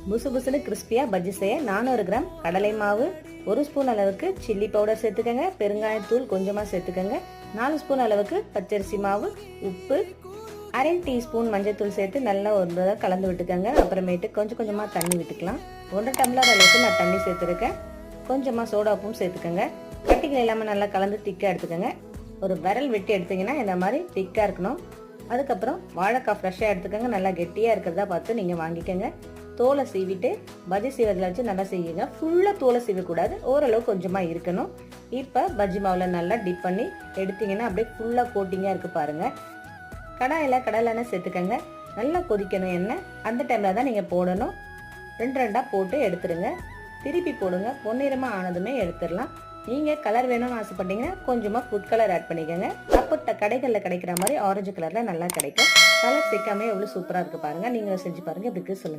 புசு புசுன்னு கிறிஸ்பியாக பஜ்ஜி செய்ய 400 கிராம் கடலை மாவு, 1 ஸ்பூன் அளவுக்கு சில்லி பவுடர் சேர்த்துக்கங்க, பெருங்காயத்தூள் கொஞ்சமாக சேர்த்துக்கங்க, 4 ஸ்பூன் அளவுக்கு பச்சரிசி மாவு, உப்பு, அரை டீஸ்பூன் மஞ்சள் சேர்த்து நல்லா ஒரு தடவை கலந்து விட்டுக்கோங்க. அப்புறமேட்டு கொஞ்சம் கொஞ்சமாக தண்ணி விட்டுக்கலாம். 1 டம்ளர் அளவுக்கு நான் தண்ணி சேர்த்துருக்கேன். கொஞ்சமாக சோடாப்பும் சேர்த்துக்கோங்க. கட்டிகள் இல்லாமல் நல்லா கலந்து திக்காக எடுத்துக்கோங்க. ஒரு விரல் வெட்டி எடுத்தீங்கன்னா இந்த மாதிரி திக்காக இருக்கணும். அதுக்கப்புறம் வாழைக்காய் ஃப்ரெஷ்ஷாக எடுத்துக்கோங்க. நல்லா கெட்டியாக இருக்கிறதா பார்த்து நீங்கள் வாங்கிக்கோங்க. தோலை சீவிட்டு பஜ்ஜி சீவதில் வச்சு நல்லா செய்யுங்க. ஃபுல்லாக தோலை சீவக்கூடாது, ஓரளவு கொஞ்சமாக இருக்கணும். இப்போ பஜ்ஜி மாவில் நல்லா டிப் பண்ணி எடுத்தீங்கன்னா அப்படியே ஃபுல்லாக கோட்டிங்காக இருக்குது பாருங்கள். கடாயில் கடலை எண்ணெய் சேர்த்துக்கங்க. நல்லா கொதிக்கணும் எண்ணெய். அந்த டைமில் தான் நீங்கள் போடணும். 2 போட்டு எடுத்துருங்க. திருப்பி போடுங்க. பொன்னிறமாக ஆனதுமே எடுத்துடலாம். நீங்கள் கலர் வேணும்னு ஆசைப்பட்டீங்கன்னா கொஞ்சமாக ஃபுட் கலர் ஆட் பண்ணிக்கோங்க. அப்போ கடைகளில் கிடைக்கிற மாதிரி ஆரஞ்சு கலரில் நல்லா கிடைக்கும். கலர் சேர்க்காம எவ்வளோ சூப்பராக இருக்குது பாருங்கள். நீங்களும் செஞ்சு பாருங்கள். எப்படி சொல்லுங்கள்.